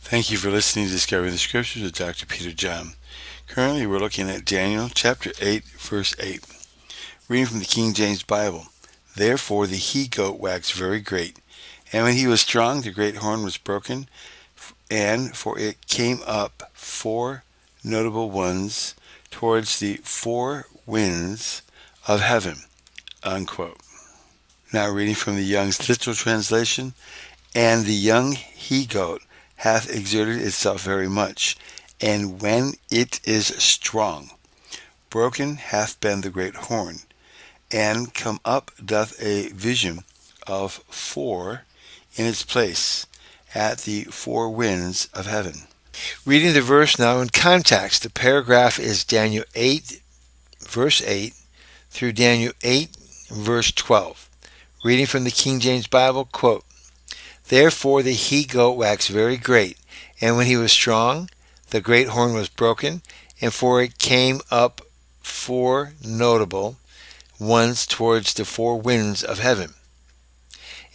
Thank you for listening to Discovering the Scriptures with Dr. Peter John. Currently, we're looking at Daniel chapter 8, verse 8. Reading from the King James Bible. Therefore the he-goat waxed very great, and when he was strong, the great horn was broken, and for it came up four notable ones towards the four winds of heaven. Unquote. Now reading from the Young's Literal Translation. And the young he-goat hath exerted itself very much, and when it is strong, broken hath been the great horn, and come up doth a vision of four in its place at the four winds of heaven. Reading the verse now in context, the paragraph is Daniel 8, verse 8, through Daniel 8, verse 12. Reading from the King James Bible, quote, Therefore the he-goat waxed very great, and when he was strong, the great horn was broken, and for it came up four notable ones towards the four winds of heaven.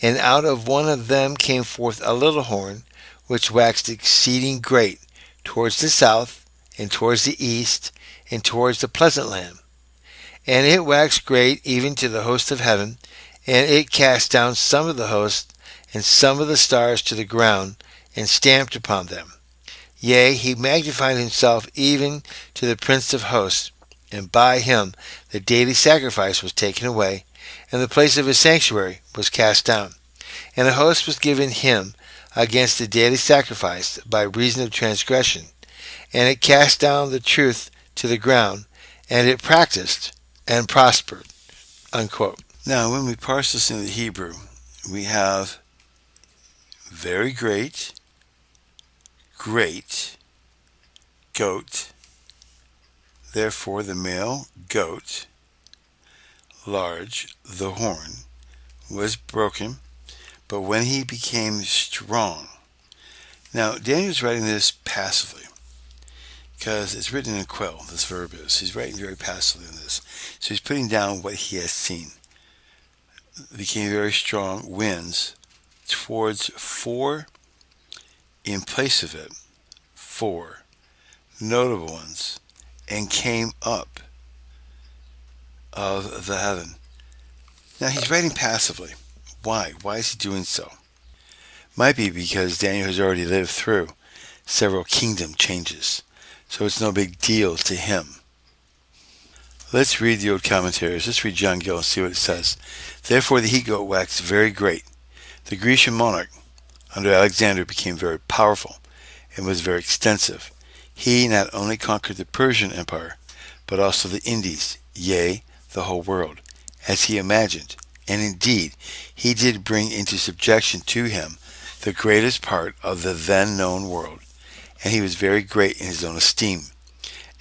And out of one of them came forth a little horn, which waxed exceeding great, towards the south, and towards the east, and towards the pleasant land. And it waxed great even to the host of heaven, and it cast down some of the host, and some of the stars to the ground, and stamped upon them. Yea, he magnified himself even to the Prince of Hosts, and by him the daily sacrifice was taken away, and the place of his sanctuary was cast down. And a host was given him against the daily sacrifice by reason of transgression, and it cast down the truth to the ground, and it practiced and prospered. Unquote. Now, when we parse this in the Hebrew, we have very great, great, goat, therefore the male goat, large, the horn, was broken, but when he became strong. Now, Daniel's writing this passively, because it's written in a quill, this verb is. He's writing very passively in this. So he's putting down what he has seen. Became very strong, winds, towards four, in place of it, four notable ones, and came up of the heaven. Now he's writing passively. Why? Why is he doing so? Might be because Daniel has already lived through several kingdom changes, so it's no big deal to him. Let's read the old commentaries. Let's read John Gill and see what it says. Therefore the he-goat waxed very great. The Grecian monarch under Alexander became very powerful and was very extensive. He not only conquered the Persian Empire, but also the Indies, yea, the whole world, as he imagined. And indeed, he did bring into subjection to him the greatest part of the then known world, and he was very great in his own esteem.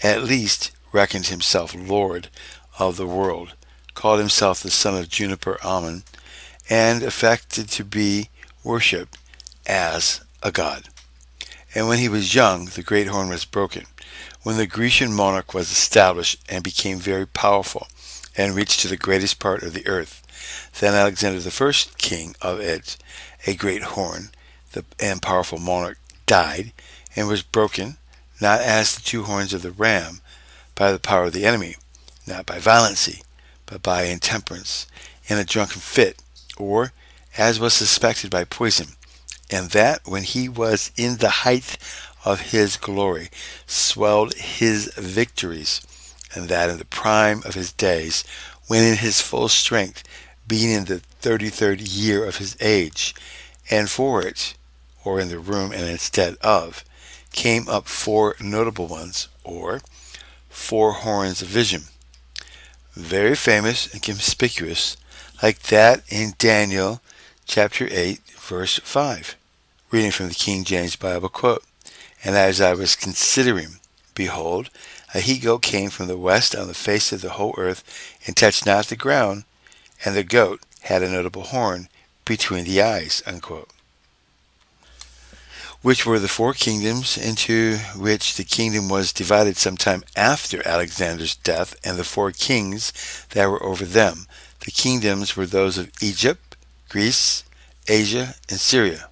At least reckoned himself Lord of the world, called himself the son of Juniper Ammon, and affected to be worshipped as a god. And when he was young, the great horn was broken. When the Grecian monarch was established and became very powerful, and reached to the greatest part of the earth, then Alexander the first king of it, a great horn, and powerful monarch, died, and was broken, not as the two horns of the ram, by the power of the enemy, not by violency, but by intemperance, in a drunken fit, or, as was suspected, by poison, and that when he was in the height of his glory, swelled his victories, and that in the prime of his days, when in his full strength, being in the 33rd year of his age, and for it, or in the room and instead of, came up four notable ones, or four horns of vision, very famous and conspicuous, like that in Daniel chapter 8, verse 5. Reading from the King James Bible, quote, And as I was considering, behold, a he-goat came from the west on the face of the whole earth, and touched not the ground, and the goat had a notable horn between the eyes. Unquote. Which were the four kingdoms into which the kingdom was divided sometime after Alexander's death, and the four kings that were over them. The kingdoms were those of Egypt, Greece, Asia, and Syria.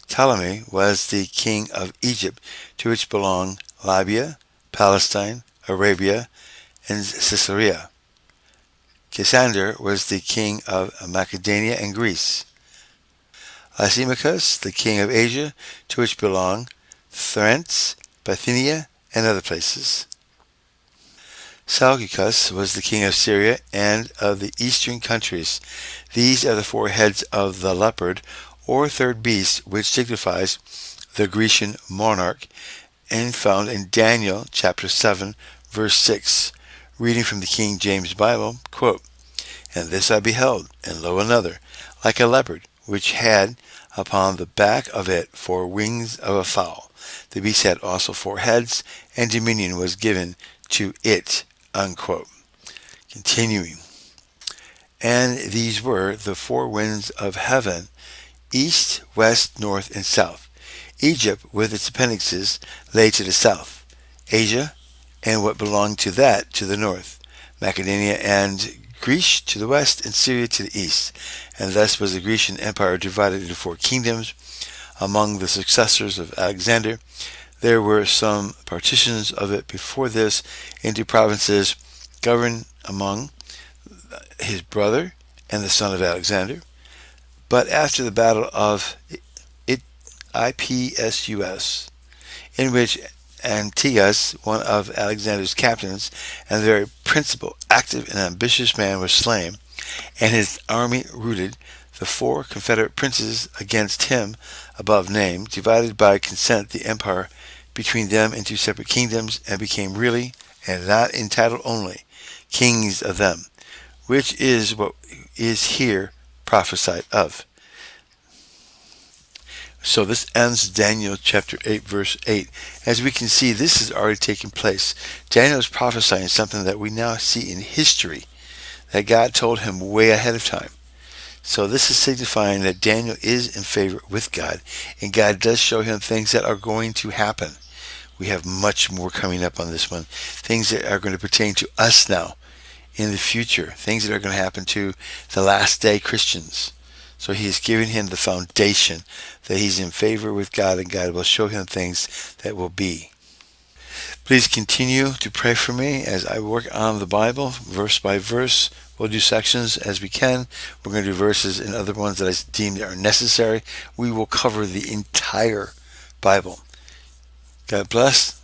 Ptolemy was the king of Egypt, to which belong Libya, Palestine, Arabia, and Caesarea. Cassander was the king of Macedonia and Greece. Lysimachus, the king of Asia, to which belong Thrace, Bithynia, and other places. Seleucus was the king of Syria and of the eastern countries. These are the four heads of the leopard, or third beast, which signifies the Grecian monarch, and found in Daniel chapter 7, verse 6. Reading from the King James Bible, quote, "And this I beheld, and lo another, like a leopard, which had upon the back of it 4 wings of a fowl. The beast had also 4 heads, and dominion was given to it." Unquote. Continuing. And these were the 4 winds of heaven, east, west, north, and south. Egypt, with its appendixes, lay to the south. Asia, and what belonged to that, to the north. Macedonia and Greece to the west, and Syria to the east. And thus was the Grecian Empire divided into 4 kingdoms. Among the successors of Alexander, there were some partitions of it before this into provinces governed among his brother and the son of Alexander. But after the battle of Ipsus, in which Antiochus, one of Alexander's captains, and the very principal, active, and ambitious man, was slain, and his army routed, the 4 confederate princes against him above named, divided by consent the empire between them into separate kingdoms, and became really, and not in title only, kings of them, which is what is here prophesied of. So this ends Daniel chapter 8, verse 8. As we can see, this has already taken place. Daniel is prophesying something that we now see in history, that God told him way ahead of time. So this is signifying that Daniel is in favor with God, and God does show him things that are going to happen. We have much more coming up on this one. Things that are going to pertain to us now in the future. Things that are going to happen to the last day Christians. So he is giving him the foundation that he's in favor with God, and God will show him things that will be. Please continue to pray for me as I work on the Bible, verse by verse. We'll do sections as we can. We're going to do verses and other ones that I deem are necessary. We will cover the entire Bible. God bless.